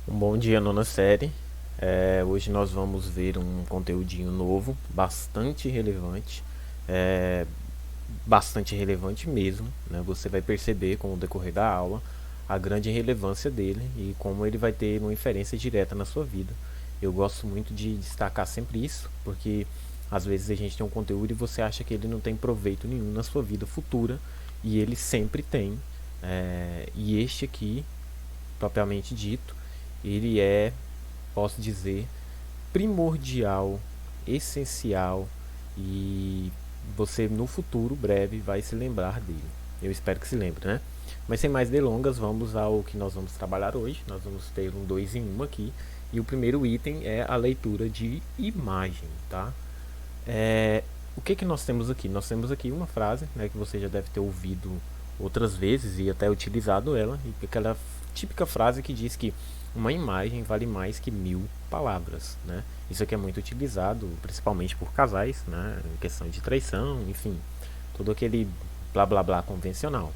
Um bom dia, nona série. Hoje nós vamos ver um conteúdinho novo, é, bastante relevante mesmo, né? Você vai perceber com o decorrer da aula a grande relevância dele e como ele vai ter uma inferência direta na sua vida. Eu gosto muito de destacar sempre isso, porque às vezes a gente tem um conteúdo e você acha que ele não tem proveito nenhum na sua vida futura, e ele sempre tem. E este aqui, propriamente dito, ele é, posso dizer, primordial, essencial, e você no futuro breve vai se lembrar dele. Eu espero que se lembre, né? Mas sem mais delongas, vamos ao que nós vamos trabalhar hoje. Nós vamos ter um 2 em 1 aqui. E o primeiro item é a leitura de imagem, tá? O que nós temos aqui? Nós temos aqui uma frase, né, que você já deve ter ouvido outras vezes e até utilizado ela, e aquela típica frase que diz que uma imagem vale mais que 1000 palavras, né? Isso aqui é muito utilizado, principalmente por casais, né, em questão de traição, enfim, todo aquele blá blá blá convencional.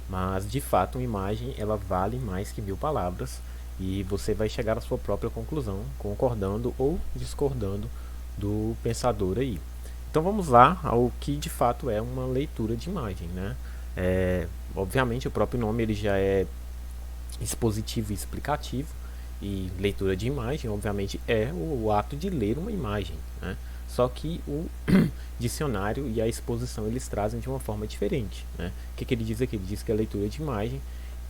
Mas de fato, uma imagem ela vale mais que 1000 palavras, e você vai chegar à sua própria conclusão, concordando ou discordando do pensador aí. Então vamos lá ao que de fato é uma leitura de imagem, né? Obviamente o próprio nome ele já é expositivo e explicativo, e leitura de imagem obviamente é o ato de ler uma imagem, né? Só que o dicionário e a exposição eles trazem de uma forma diferente, né? Que ele diz aqui? Ele diz que a leitura de imagem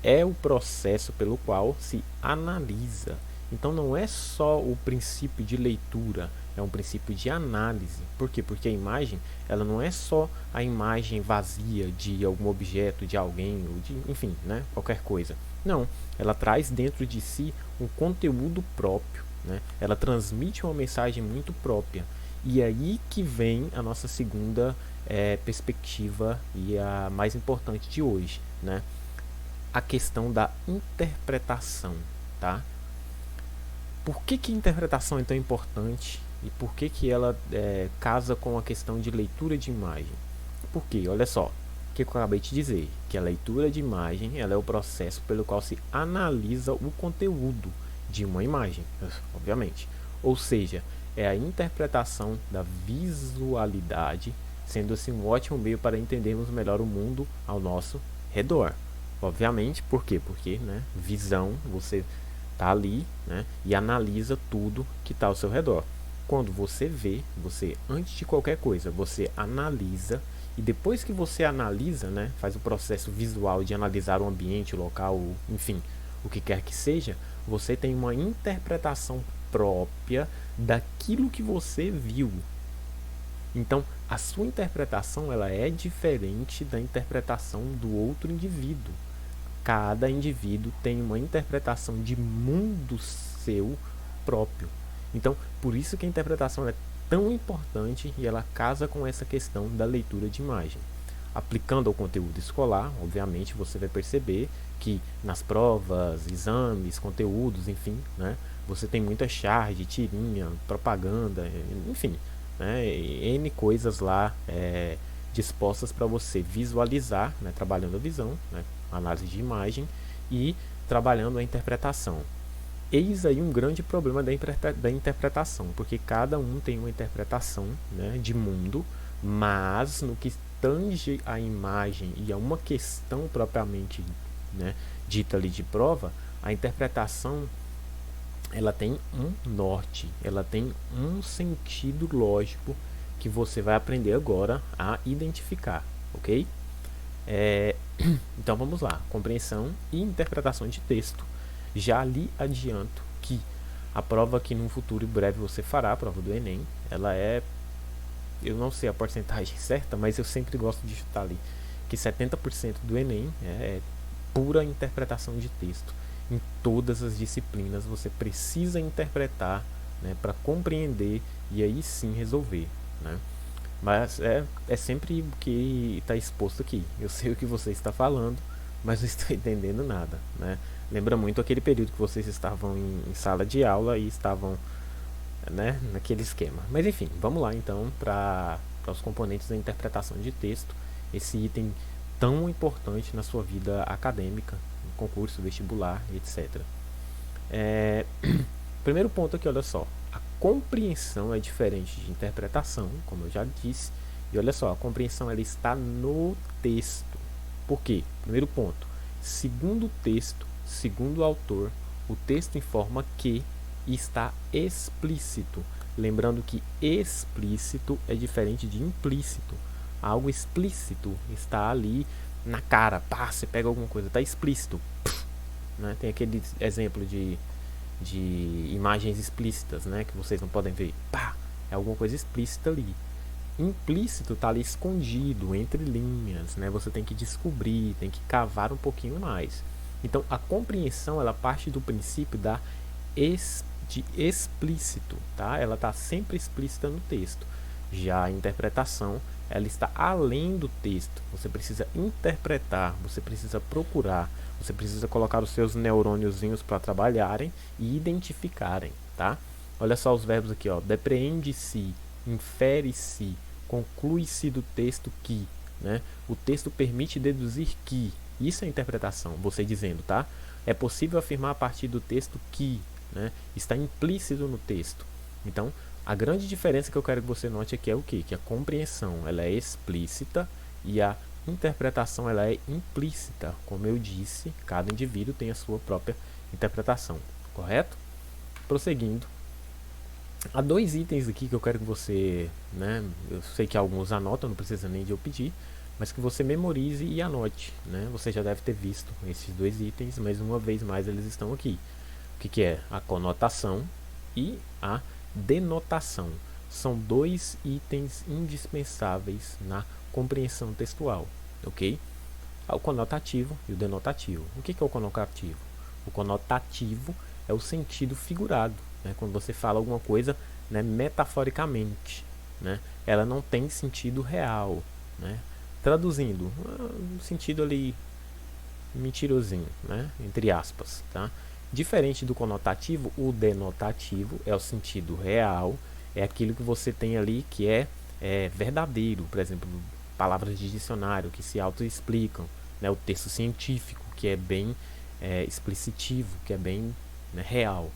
é o processo pelo qual se analisa. Então não é só o princípio de leitura, é um princípio de análise. Por quê? Porque a imagem, ela não é só a imagem vazia de algum objeto, de alguém, ou de, enfim, né, qualquer coisa. Não, ela traz dentro de si um conteúdo próprio, né? Ela transmite uma mensagem muito própria. E é aí que vem a nossa segunda perspectiva e a mais importante de hoje, né? A questão da interpretação, tá? Por que a interpretação é tão importante e por que ela casa com a questão de leitura de imagem? Porque, olha só, o que eu acabei de dizer, que a leitura de imagem ela é o processo pelo qual se analisa o conteúdo de uma imagem, obviamente. Ou seja, é a interpretação da visualidade, sendo assim um ótimo meio para entendermos melhor o mundo ao nosso redor. Obviamente, por quê? Porque, né, visão, você tá ali, né, e analisa tudo que está ao seu redor. Quando você vê, você antes de qualquer coisa, você analisa, e depois que você analisa, né, faz o processo visual de analisar o ambiente, o local, enfim, o que quer que seja, você tem uma interpretação própria daquilo que você viu. Então, a sua interpretação ela é diferente da interpretação do outro indivíduo. Cada indivíduo tem uma interpretação de mundo seu próprio. Então, por isso que a interpretação é tão importante e ela casa com essa questão da leitura de imagem. Aplicando ao conteúdo escolar, obviamente você vai perceber que nas provas, exames, conteúdos, enfim, né, você tem muita charge, tirinha, propaganda, enfim, né, N coisas lá dispostas para você visualizar, né, trabalhando a visão, né, análise de imagem e trabalhando a interpretação. Eis aí um grande problema da interpretação, porque cada um tem uma interpretação, né, de mundo, mas no que tange a imagem e a uma questão propriamente, né, dita ali de prova, a interpretação ela tem um norte, ela tem um sentido lógico que você vai aprender agora a identificar, ok? É, então vamos lá, compreensão e interpretação de texto. Já lhe adianto que a prova que num futuro breve você fará, a prova do Enem, ela é, eu não sei a porcentagem certa, mas eu sempre gosto de chutar ali, que 70% do Enem é pura interpretação de texto. Em todas as disciplinas você precisa interpretar, né, para compreender e aí sim resolver, né? Mas é sempre o que está exposto aqui. Eu sei o que você está falando, mas não estou entendendo nada, né? Lembra muito aquele período que vocês estavam em sala de aula e estavam, né, naquele esquema. Mas enfim, vamos lá então para os componentes da interpretação de texto. Esse item tão importante na sua vida acadêmica, concurso, vestibular, etc. Primeiro ponto aqui, olha só. A compreensão é diferente de interpretação, como eu já disse. E olha só, a compreensão ela está no texto. Por quê? Primeiro ponto. Segundo o texto, segundo o autor, o texto informa que está explícito. Lembrando que explícito é diferente de implícito. Algo explícito está ali na cara. Pá, você pega alguma coisa, está explícito. Né? Tem aquele exemplo de imagens explícitas, né, que vocês não podem ver. Pá, é alguma coisa explícita ali. Implícito está ali escondido entre linhas, né? Você tem que descobrir, tem que cavar um pouquinho mais. Então, a compreensão ela parte do princípio de explícito, tá? Ela está sempre explícita no texto. Já a interpretação ela está além do texto. Você precisa interpretar, você precisa procurar, você precisa colocar os seus neurôniozinhos para trabalharem e identificarem, tá? Olha só os verbos aqui, ó. Depreende-se, infere-se, conclui-se do texto que, né? O texto permite deduzir que. Isso é interpretação, você dizendo, tá? É possível afirmar a partir do texto que, né? Está implícito no texto. Então, a grande diferença que eu quero que você note aqui é o quê? Que a compreensão ela é explícita e a interpretação ela é implícita. Como eu disse, cada indivíduo tem a sua própria interpretação, correto? Prosseguindo, há dois itens aqui que eu quero que você, né, eu sei que alguns anotam, não precisa nem de eu pedir, mas que você memorize e anote, né? Você já deve ter visto esses dois itens, mas uma vez mais eles estão aqui. O que é? A conotação e a denotação. São dois itens indispensáveis na compreensão textual, ok? O conotativo e o denotativo. O que é o conotativo? O conotativo é o sentido figurado, né? Quando você fala alguma coisa, né, metaforicamente, né? Ela não tem sentido real, né? Traduzindo, um sentido ali mentirosinho, né? Entre aspas, tá? Diferente do conotativo, o denotativo é o sentido real, é aquilo que você tem ali que é verdadeiro, por exemplo, palavras de dicionário que se autoexplicam, né? O texto científico que é bem explicitivo, que é bem, né, real.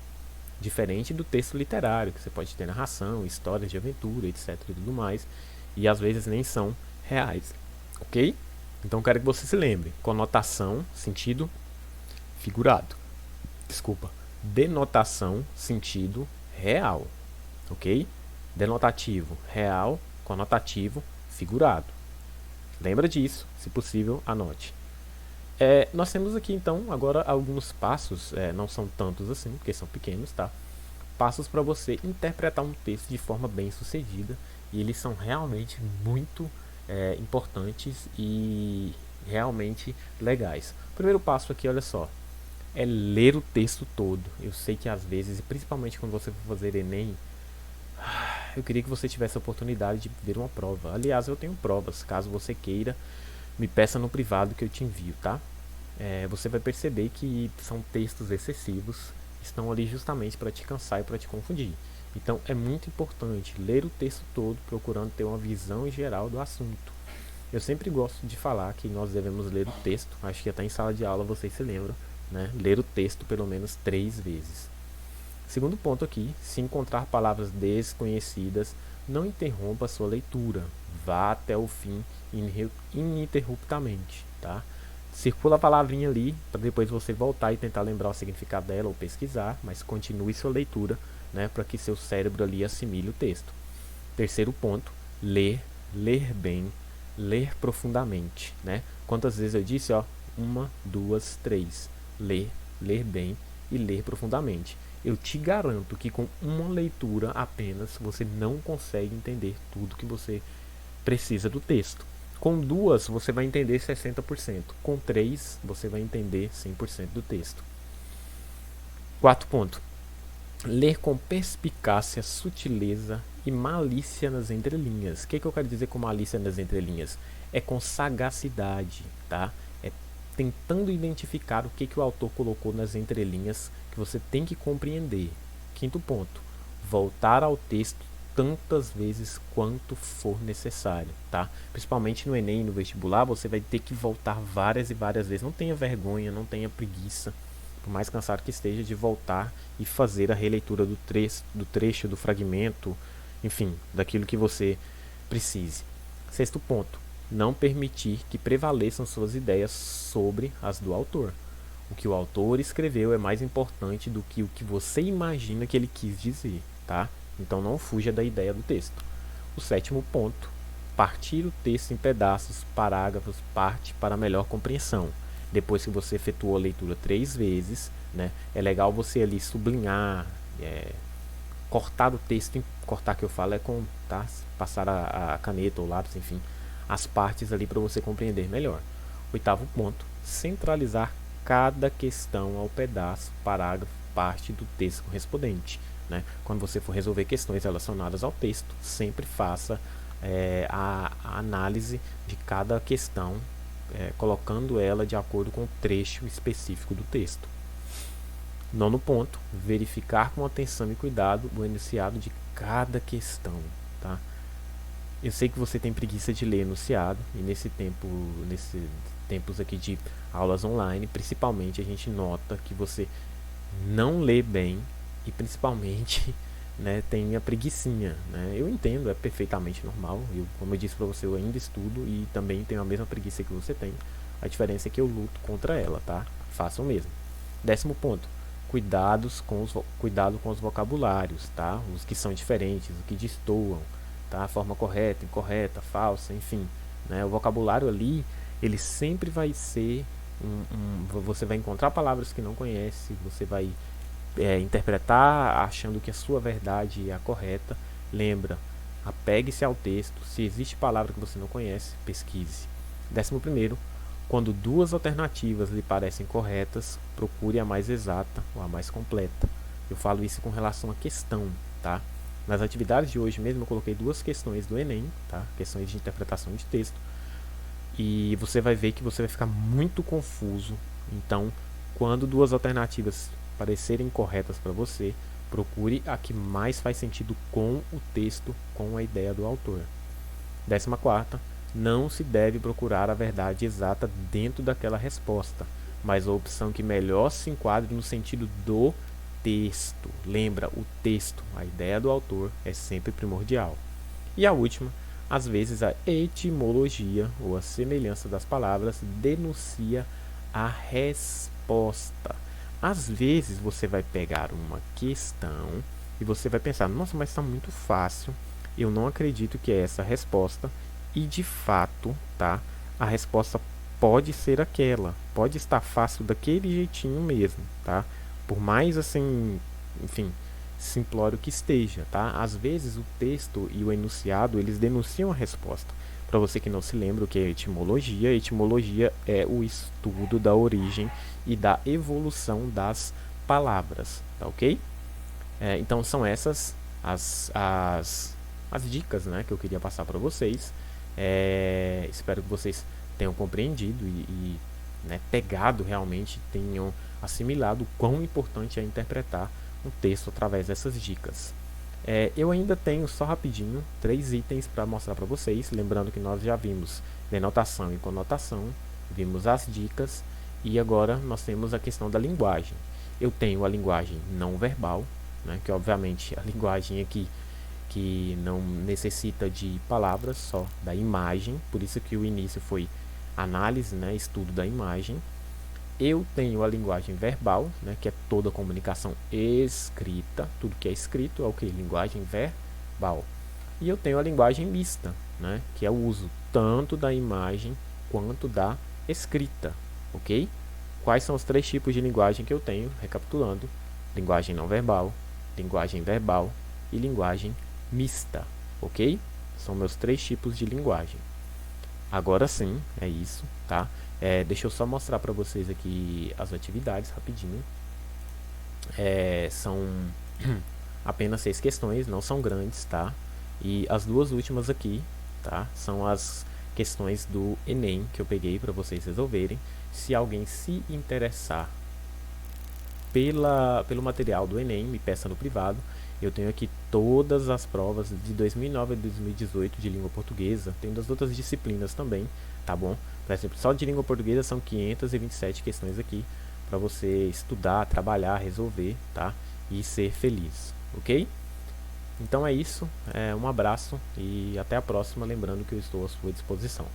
Diferente do texto literário, que você pode ter narração, histórias de aventura, etc. e tudo mais, e às vezes nem são reais, ok? Então quero que você se lembre, conotação, sentido figurado. Desculpa, denotação, sentido real, ok? Denotativo, real, conotativo, figurado. Lembra disso, se possível, anote. Nós temos aqui então agora alguns passos, não são tantos assim, porque são pequenos, tá? Passos para você interpretar um texto de forma bem sucedida, e eles são realmente muito importantes e realmente legais. O primeiro passo aqui, olha só, é ler o texto todo. Eu sei que às vezes, e principalmente quando você for fazer Enem, eu queria que você tivesse a oportunidade de ver uma prova. Aliás, eu tenho provas, caso você queira, me peça no privado que eu te envio, tá? Você vai perceber que são textos excessivos, estão ali justamente para te cansar e para te confundir. Então é muito importante ler o texto todo, procurando ter uma visão geral do assunto. Eu sempre gosto de falar que nós devemos ler o texto, acho que até em sala de aula vocês se lembram, né? Ler o texto pelo menos 3 vezes. Segundo ponto aqui, se encontrar palavras desconhecidas, não interrompa a sua leitura, vá até o fim ininterruptamente, tá? Circula a palavrinha ali, para depois você voltar e tentar lembrar o significado dela ou pesquisar, mas continue sua leitura, né, para que seu cérebro ali assimile o texto. Terceiro ponto, ler bem, ler profundamente, né? Quantas vezes eu disse, ó, 1, 2, 3, ler bem e ler profundamente. Eu te garanto que com uma leitura apenas você não consegue entender tudo que você precisa do texto. Com 2 você vai entender 60%. Com 3 você vai entender 100% do texto. Quarto ponto. Ler com perspicácia, sutileza e malícia nas entrelinhas. O que eu quero dizer com malícia nas entrelinhas? É com sagacidade, tá? É tentando identificar o que o autor colocou nas entrelinhas que você tem que compreender. Quinto ponto. Voltar ao texto tantas vezes quanto for necessário, tá? Principalmente no Enem, no vestibular, você vai ter que voltar várias e várias vezes. Não tenha vergonha, não tenha preguiça, por mais cansado que esteja, de voltar e fazer a releitura do trecho, do fragmento, enfim, daquilo que você precise. Sexto ponto, não permitir que prevaleçam suas ideias sobre as do autor. O que o autor escreveu é mais importante do que o que você imagina que ele quis dizer, tá? Então não fuja da ideia do texto. O sétimo ponto, partir o texto em pedaços, parágrafos, parte para melhor compreensão. Depois que você efetuou a leitura 3 vezes, né, é legal você ali sublinhar, cortar o texto, cortar que eu falo é com, tá, passar a caneta ou lápis, enfim, as partes ali para você compreender melhor. Oitavo ponto, centralizar cada questão ao pedaço, parágrafo, parte do texto correspondente. Né? Quando você for resolver questões relacionadas ao texto, sempre faça a análise de cada questão, colocando ela de acordo com o trecho específico do texto. Nono ponto, verificar com atenção e cuidado o enunciado de cada questão. Tá? Eu sei que você tem preguiça de ler enunciado, e nesses tempos aqui de aulas online, principalmente, a gente nota que você não lê bem e principalmente né, tem a preguicinha. Né? Eu entendo, é perfeitamente normal. Como eu disse para você, eu ainda estudo e também tenho a mesma preguiça que você tem. A diferença é que eu luto contra ela, tá? Façam mesmo. Décimo ponto, cuidado com os vocabulários, tá? Os que são diferentes, os que destoam, tá? A forma correta, incorreta, falsa, enfim. Né? O vocabulário ali, ele sempre vai ser você vai encontrar palavras que não conhece, você vai interpretar achando que a sua verdade é a correta. Lembra, apegue-se ao texto. Se existe palavra que você não conhece, pesquise. 11º, quando duas alternativas lhe parecem corretas, procure a mais exata ou a mais completa. Eu falo isso com relação à questão, tá? Nas atividades de hoje mesmo eu coloquei 2 questões do Enem, tá? Questões de interpretação de texto. E você vai ver que você vai ficar muito confuso. Então, quando 2 alternativas parecerem corretas para você, procure a que mais faz sentido com o texto, com a ideia do autor. 14ª, não se deve procurar a verdade exata dentro daquela resposta, mas a opção que melhor se enquadre no sentido do texto. Lembra, o texto, a ideia do autor é sempre primordial. E a última, às vezes a etimologia ou a semelhança das palavras denuncia a resposta. Às vezes você vai pegar uma questão e você vai pensar, nossa, mas está muito fácil, eu não acredito que é essa a resposta. E de fato, tá, a resposta pode ser aquela, pode estar fácil daquele jeitinho mesmo, tá? Por mais assim, enfim, simplório que esteja, tá? Às vezes o texto e o enunciado, eles denunciam a resposta. Para você que não se lembra o que é etimologia, etimologia é o estudo da origem e da evolução das palavras, tá ok? Então são essas as dicas, né, que eu queria passar para vocês. Espero que vocês tenham compreendido e né, pegado realmente, tenham assimilado o quão importante é interpretar um texto através dessas dicas. Eu ainda tenho, só rapidinho, 3 itens para mostrar para vocês. Lembrando que nós já vimos denotação e conotação, vimos as dicas e agora nós temos a questão da linguagem. Eu tenho a linguagem não verbal, né, que obviamente a linguagem aqui que não necessita de palavras, só da imagem, por isso que o início foi análise, né, estudo da imagem. Eu tenho a linguagem verbal, né, que é toda a comunicação escrita, tudo que é escrito é o que? Linguagem verbal. E eu tenho a linguagem mista, né, que é o uso tanto da imagem quanto da escrita, ok? Quais são os 3 tipos de linguagem que eu tenho? Recapitulando: linguagem não verbal, linguagem verbal e linguagem mista, ok? São meus 3 tipos de linguagem. Agora sim, é isso, tá? Deixa eu só mostrar para vocês aqui as atividades rapidinho. São apenas 6 questões, não são grandes, tá? E as 2 últimas aqui, tá? São as questões do Enem que eu peguei para vocês resolverem. Se alguém se interessar pelo material do Enem, me peça no privado. Eu tenho aqui todas as provas de 2009 a 2018 de língua portuguesa. Tem das outras disciplinas também, tá bom? Por exemplo, só de língua portuguesa são 527 questões aqui. para você estudar, trabalhar, resolver, tá? E ser feliz, ok? Então é isso, um abraço e até a próxima, lembrando que eu estou à sua disposição.